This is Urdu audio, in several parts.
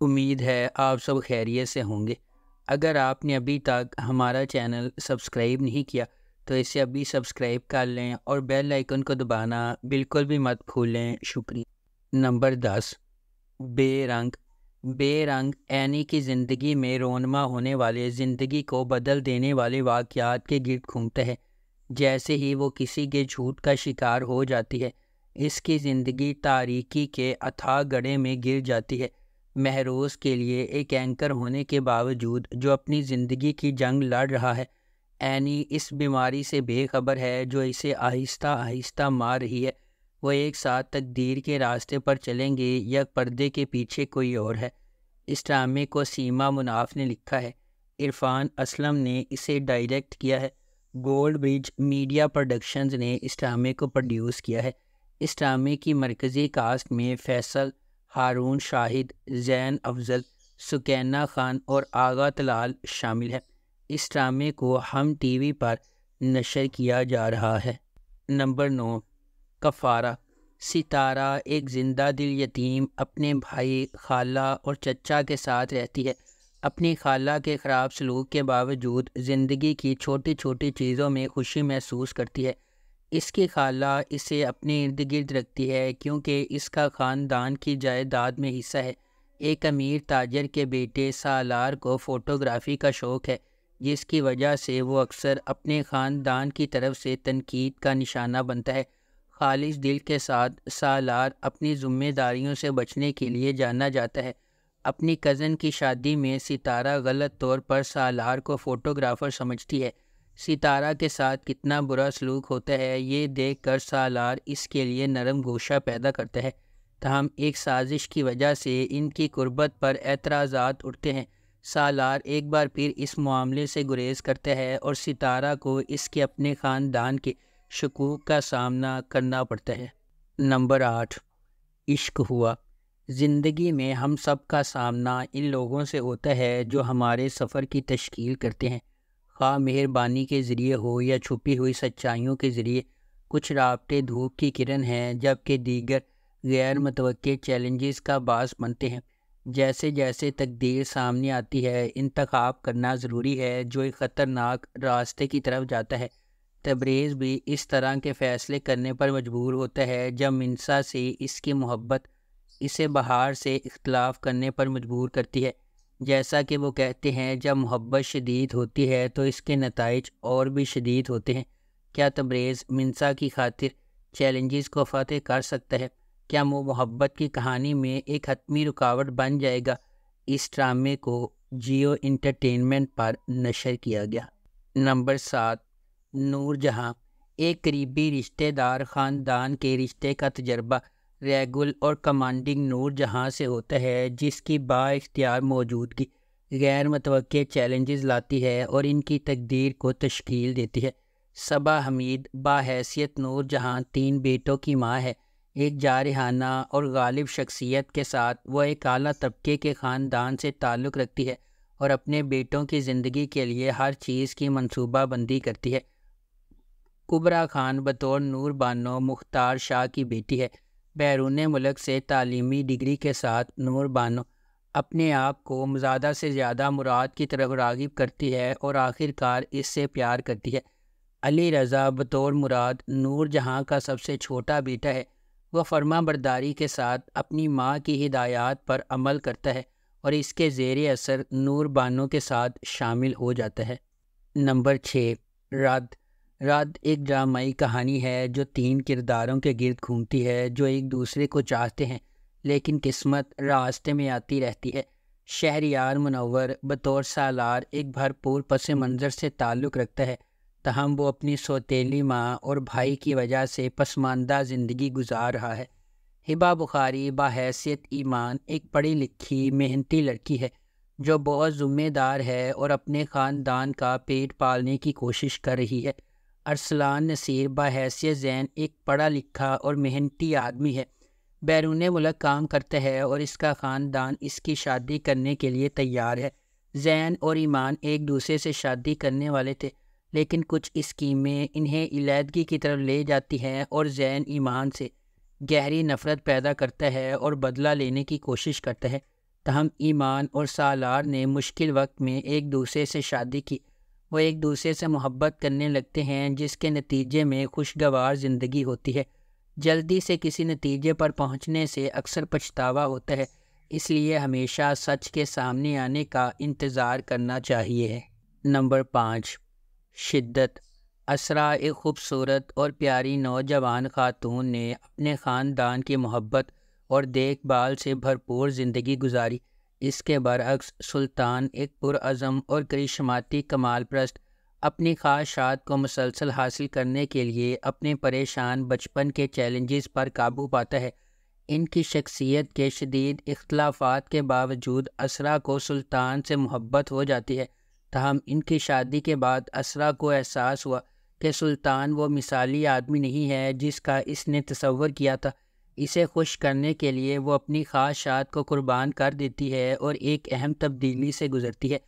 امید ہے آپ سب خیریت سے ہوں گے۔ اگر آپ نے ابھی تک ہمارا چینل سبسکرائب نہیں کیا تو اسے ابھی سبسکرائب کر لیں اور بیل آئیکن کو دبانا بالکل بھی مت بھولیں۔ شکریہ۔ نمبر 10، بے رنگ۔ بے رنگ اینی کی زندگی میں رونما ہونے والے، زندگی کو بدل دینے والے واقعات کے گرد گھومتا ہے۔ جیسے ہی وہ کسی کے جھوٹ کا شکار ہو جاتی ہے، اس کی زندگی تاریکی کے اتھاہ گڑھے میں گر جاتی ہے۔ مہروز کے لیے ایک اینکر ہونے کے باوجود جو اپنی زندگی کی جنگ لڑ رہا ہے، اینی اس بیماری سے بے خبر ہے جو اسے آہستہ آہستہ مار رہی ہے۔ وہ ایک ساتھ تقدیر کے راستے پر چلیں گے یا پردے کے پیچھے کوئی اور ہے۔ اس ڈرامے کو سیما مناف نے لکھا ہے، عرفان اسلم نے اسے ڈائریکٹ کیا ہے، گولڈ برج میڈیا پروڈکشنز نے اس ڈرامے کو پروڈیوس کیا ہے۔ اس ڈرامے کی مرکزی کاسٹ میں فیصل، ہارون شاہد، زین افضل، سکینہ خان اور آغا طلال شامل ہیں۔ اس ڈرامے کو ہم ٹی وی پر نشر کیا جا رہا ہے۔ نمبر 9، کفارہ۔ ستارہ ایک زندہ دل یتیم اپنے بھائی، خالہ اور چچا کے ساتھ رہتی ہے۔ اپنی خالہ کے خراب سلوک کے باوجود زندگی کی چھوٹی چھوٹی چیزوں میں خوشی محسوس کرتی ہے۔ اس کی خالہ اسے اپنے ارد گرد رکھتی ہے کیونکہ اس کا خاندان کی جائیداد میں حصہ ہے۔ ایک امیر تاجر کے بیٹے سالار کو فوٹوگرافی کا شوق ہے، جس کی وجہ سے وہ اکثر اپنے خاندان کی طرف سے تنقید کا نشانہ بنتا ہے۔ خالص دل کے ساتھ سالار اپنی ذمہ داریوں سے بچنے کے لیے جانا جاتا ہے۔ اپنی کزن کی شادی میں ستارہ غلط طور پر سالار کو فوٹوگرافر سمجھتی ہے۔ ستارہ کے ساتھ کتنا برا سلوک ہوتا ہے یہ دیکھ کر سالار اس کے لیے نرم گوشہ پیدا کرتا ہے، تاہم ایک سازش کی وجہ سے ان کی قربت پر اعتراضات اٹھتے ہیں۔ سالار ایک بار پھر اس معاملے سے گریز کرتا ہے اور ستارہ کو اس کے اپنے خاندان کے شکوک کا سامنا کرنا پڑتا ہے۔ نمبر 8، عشق ہوا۔ زندگی میں ہم سب کا سامنا ان لوگوں سے ہوتا ہے جو ہمارے سفر کی تشکیل کرتے ہیں، خواہ مہربانی کے ذریعے ہو یا چھپی ہوئی سچائیوں کے ذریعے۔ کچھ رابطے دھوپ کی کرن ہیں جبکہ دیگر غیر متوقع چیلنجز کا باعث بنتے ہیں۔ جیسے جیسے تقدیر سامنے آتی ہے، انتخاب کرنا ضروری ہے جو ایک خطرناک راستے کی طرف جاتا ہے۔ تبریز بھی اس طرح کے فیصلے کرنے پر مجبور ہوتا ہے جب منسا سے اس کی محبت اسے بہار سے اختلاف کرنے پر مجبور کرتی ہے۔ جیسا کہ وہ کہتے ہیں، جب محبت شدید ہوتی ہے تو اس کے نتائج اور بھی شدید ہوتے ہیں۔ کیا تبریز منسا کی خاطر چیلنجز کو فتح کر سکتا ہے؟ کیا وہ محبت کی کہانی میں ایک حتمی رکاوٹ بن جائے گا؟ اس ڈرامے کو جیو انٹرٹینمنٹ پر نشر کیا گیا۔ نمبر 7، نور جہاں۔ ایک قریبی رشتہ دار خاندان کے رشتے کا تجربہ ریگل اور کمانڈنگ نور جہاں سے ہوتا ہے، جس کی با اختیار موجودگی غیر متوقع چیلنجز لاتی ہے اور ان کی تقدیر کو تشکیل دیتی ہے۔ صبا حمید باحیثیت نور جہاں 3 بیٹوں کی ماں ہے۔ ایک جارحانہ اور غالب شخصیت کے ساتھ وہ ایک اعلیٰ طبقے کے خاندان سے تعلق رکھتی ہے اور اپنے بیٹوں کی زندگی کے لیے ہر چیز کی منصوبہ بندی کرتی ہے۔ کبرا خان بطور نور بانو مختار شاہ کی بیٹی ہے۔ بیرون ملک سے تعلیمی ڈگری کے ساتھ نور بانو اپنے آپ کو زیادہ سے زیادہ مراد کی طرف راغب کرتی ہے اور آخر کار اس سے پیار کرتی ہے۔ علی رضا بطور مراد نور جہاں کا سب سے چھوٹا بیٹا ہے۔ وہ فرما برداری کے ساتھ اپنی ماں کی ہدایات پر عمل کرتا ہے اور اس کے زیر اثر نور بانو کے ساتھ شامل ہو جاتا ہے۔ نمبر 6، رد۔ رد ایک ڈرامائی کہانی ہے جو 3 کرداروں کے گرد گھومتی ہے جو ایک دوسرے کو چاہتے ہیں لیکن قسمت راستے میں آتی رہتی ہے۔ شہریار منور بطور سالار ایک بھرپور پس منظر سے تعلق رکھتا ہے، تاہم وہ اپنی سوتیلی ماں اور بھائی کی وجہ سے پسماندہ زندگی گزار رہا ہے۔ ہبا بخاری باحیثیت ایمان ایک پڑھی لکھی محنتی لڑکی ہے جو بہت ذمہ دار ہے اور اپنے خاندان کا پیٹ پالنے کی کوشش کر رہی ہے۔ ارسلان نصیر باحیثیت زین ایک پڑھا لکھا اور محنتی آدمی ہے، بیرون ملک کام کرتا ہے اور اس کا خاندان اس کی شادی کرنے کے لیے تیار ہے۔ زین اور ایمان ایک دوسرے سے شادی کرنے والے تھے، لیکن کچھ اسکیمیں انہیں علیحدگی کی طرف لے جاتی ہیں اور زین ایمان سے گہری نفرت پیدا کرتا ہے اور بدلہ لینے کی کوشش کرتا ہے۔ تاہم ایمان اور سالار نے مشکل وقت میں ایک دوسرے سے شادی کی۔ وہ ایک دوسرے سے محبت کرنے لگتے ہیں، جس کے نتیجے میں خوشگوار زندگی ہوتی ہے۔ جلدی سے کسی نتیجے پر پہنچنے سے اکثر پچھتاوا ہوتا ہے، اس لیے ہمیشہ سچ کے سامنے آنے کا انتظار کرنا چاہیے۔ نمبر 5، شدت۔ اسرا ایک خوبصورت اور پیاری نوجوان خاتون نے اپنے خاندان کی محبت اور دیکھ بھال سے بھرپور زندگی گزاری۔ اس کے برعکس سلطان ایک پرعزم اور کرشماتی کمال پرست اپنی خواہشات کو مسلسل حاصل کرنے کے لیے اپنے پریشان بچپن کے چیلنجز پر قابو پاتا ہے۔ ان کی شخصیت کے شدید اختلافات کے باوجود اسرا کو سلطان سے محبت ہو جاتی ہے، تاہم ان کی شادی کے بعد اسرا کو احساس ہوا کہ سلطان وہ مثالی آدمی نہیں ہے جس کا اس نے تصور کیا تھا۔ اسے خوش کرنے کے لیے وہ اپنی خواہشات کو قربان کر دیتی ہے اور ایک اہم تبدیلی سے گزرتی ہے۔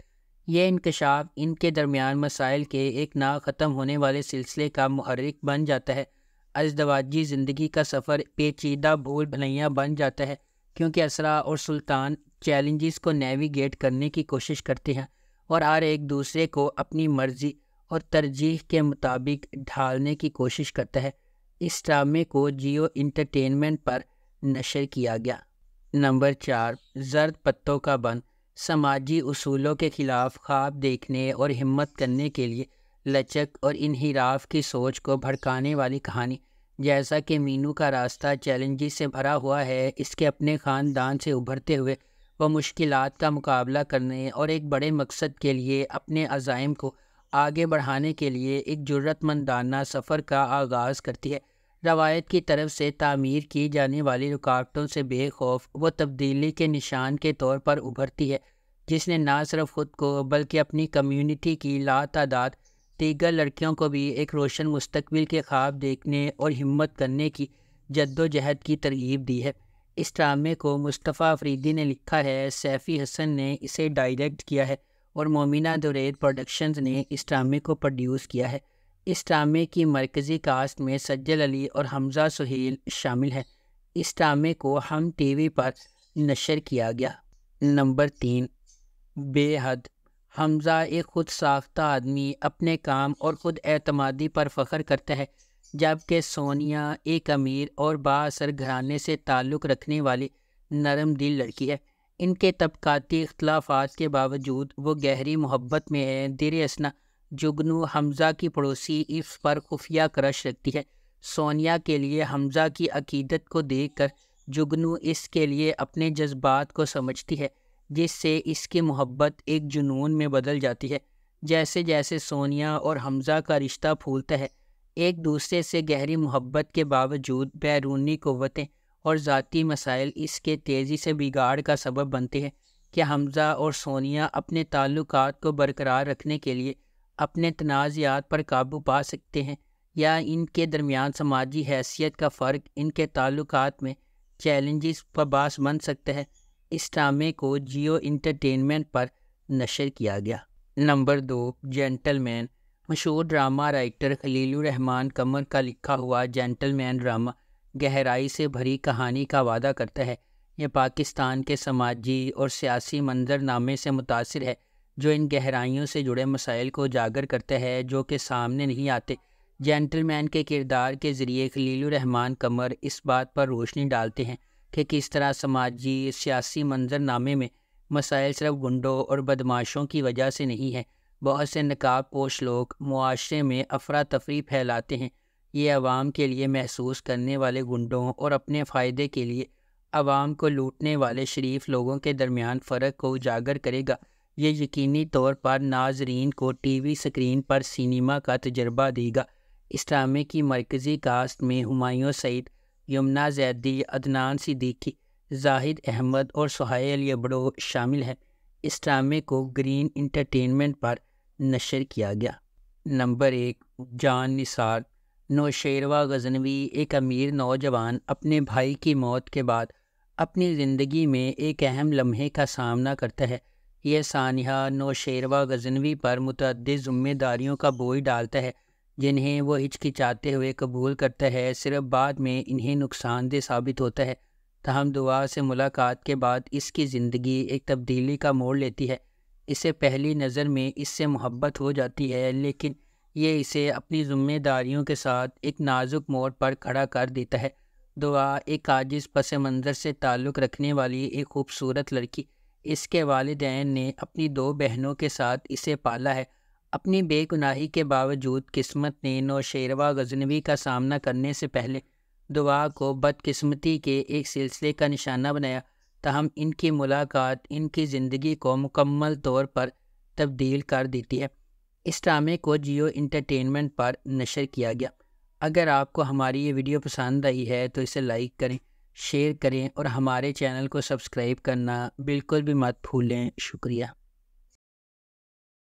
یہ انکشاف ان کے درمیان مسائل کے ایک نہ ختم ہونے والے سلسلے کا محرک بن جاتا ہے۔ ازدواجی زندگی کا سفر پیچیدہ بھول بھلیاں بن جاتا ہے، کیونکہ اسرا اور سلطان چیلنجز کو نیویگیٹ کرنے کی کوشش کرتے ہیں اور ہر ایک دوسرے کو اپنی مرضی اور ترجیح کے مطابق ڈھالنے کی کوشش کرتا ہے۔ اس ڈرامے کو جیو انٹرٹینمنٹ پر نشر کیا گیا۔ نمبر 4، زرد پتوں کا بن۔ سماجی اصولوں کے خلاف خواب دیکھنے اور ہمت کرنے کے لیے لچک اور انحراف کی سوچ کو بھڑکانے والی کہانی۔ جیسا کہ مینو کا راستہ چیلنجز سے بھرا ہوا ہے، اس کے اپنے خاندان سے ابھرتے ہوئے وہ مشکلات کا مقابلہ کرنے اور ایک بڑے مقصد کے لیے اپنے عزائم کو آگے بڑھانے کے لیے ایک جرأت مندانہ سفر کا آغاز کرتی ہے۔ روایت کی طرف سے تعمیر کی جانے والی رکاوٹوں سے بے خوف وہ تبدیلی کے نشان کے طور پر ابھرتی ہے، جس نے نہ صرف خود کو بلکہ اپنی کمیونٹی کی لاتعداد دیگر لڑکیوں کو بھی ایک روشن مستقبل کے خواب دیکھنے اور ہمت کرنے کی جدوجہد کی ترغیب دی ہے۔ اس ڈرامے کو مصطفیٰ افریدی نے لکھا ہے، سیفی حسن نے اسے ڈائریکٹ کیا ہے اور مومنہ درید پروڈکشنز نے اس ڈرامے کو پروڈیوس کیا ہے۔ اس ڈرامے کی مرکزی کاسٹ میں سجل علی اور حمزہ سہیل شامل ہیں۔ اس ڈرامے کو ہم ٹی وی پر نشر کیا گیا۔ نمبر 3، بے حد۔ حمزہ ایک خود ساختہ آدمی اپنے کام اور خود اعتمادی پر فخر کرتا ہے، جبکہ سونیا ایک امیر اور بااثر گھرانے سے تعلق رکھنے والی نرم دل لڑکی ہے۔ ان کے طبقاتی اختلافات کے باوجود وہ گہری محبت میں ہے۔ در اثنا جگنو حمزہ کی پڑوسی اس پر خفیہ کرش رکھتی ہے۔ سونیا کے لیے حمزہ کی عقیدت کو دیکھ کر جگنو اس کے لیے اپنے جذبات کو سمجھتی ہے، جس سے اس کی محبت ایک جنون میں بدل جاتی ہے۔ جیسے جیسے سونیا اور حمزہ کا رشتہ پھولتا ہے، ایک دوسرے سے گہری محبت کے باوجود بیرونی قوتیں اور ذاتی مسائل اس کے تیزی سے بگاڑ کا سبب بنتے ہیں۔ کہ حمزہ اور سونیا اپنے تعلقات کو برقرار رکھنے کے لیے اپنے تنازعات پر قابو پا سکتے ہیں، یا ان کے درمیان سماجی حیثیت کا فرق ان کے تعلقات میں چیلنجز کا باعث بن سکتا ہے۔ اس ڈرامے کو جیو انٹرٹینمنٹ پر نشر کیا گیا۔ نمبر 2، جینٹل مین۔ مشہور ڈرامہ رائٹر خلیل الرحمن قمر کا لکھا ہوا جینٹل مین ڈرامہ گہرائی سے بھری کہانی کا وعدہ کرتا ہے۔ یہ پاکستان کے سماجی اور سیاسی منظرنامے سے متاثر ہے، جو ان گہرائیوں سے جڑے مسائل کو اجاگر کرتا ہے جو کہ سامنے نہیں آتے۔ جینٹل مین کے کردار کے ذریعے خلیل الرحمن قمر اس بات پر روشنی ڈالتے ہیں کہ کس طرح سماجی سیاسی منظرنامے میں مسائل صرف گنڈوں اور بدماشوں کی وجہ سے نہیں ہیں۔ بہت سے نقاب پوش لوگ معاشرے میں افراتفری پھیلاتے ہیں۔ یہ عوام کے لیے محسوس کرنے والے گنڈوں اور اپنے فائدے کے لیے عوام کو لوٹنے والے شریف لوگوں کے درمیان فرق کو اجاگر کرے گا۔ یہ یقینی طور پر ناظرین کو ٹی وی سکرین پر سینما کا تجربہ دے گا۔ اس ڈرامے کی مرکزی کاسٹ میں ہمایوں سعید، یمنا زیدی، عدنان صدیقی، زاہد احمد اور سہیل یبڑو شامل ہیں۔ اس ڈرامے کو گرین انٹرٹینمنٹ پر نشر کیا گیا۔ نمبر 1، جان نثار۔ نوشیروہ غزنوی ایک امیر نوجوان اپنے بھائی کی موت کے بعد اپنی زندگی میں ایک اہم لمحے کا سامنا کرتا ہے۔ یہ سانحہ نوشیروہ غزنوی پر متعدد ذمہ داریوں کا بوجھ ڈالتا ہے، جنہیں وہ ہچکچاتے ہوئے قبول کرتا ہے، صرف بعد میں انہیں نقصان دہ ثابت ہوتا ہے۔ تاہم دعا سے ملاقات کے بعد اس کی زندگی ایک تبدیلی کا موڑ لیتی ہے۔ اسے پہلی نظر میں اس سے محبت ہو جاتی ہے، لیکن یہ اسے اپنی ذمہ داریوں کے ساتھ ایک نازک موڑ پر کھڑا کر دیتا ہے۔ دعا ایک عاجز پس منظر سے تعلق رکھنے والی ایک خوبصورت لڑکی۔ اس کے والدین نے اپنی 2 بہنوں کے ساتھ اسے پالا ہے۔ اپنی بے گناہی کے باوجود قسمت نے نوشیروہ غزنوی کا سامنا کرنے سے پہلے دعا کو بدقسمتی کے ایک سلسلے کا نشانہ بنایا، تاہم ان کی ملاقات ان کی زندگی کو مکمل طور پر تبدیل کر دیتی ہے۔ اس ڈرامے کو جیو انٹرٹینمنٹ پر نشر کیا گیا۔ اگر آپ کو ہماری یہ ویڈیو پسند آئی ہے تو اسے لائک کریں، شیئر کریں اور ہمارے چینل کو سبسکرائب کرنا بالکل بھی مت بھولیں۔ شکریہ۔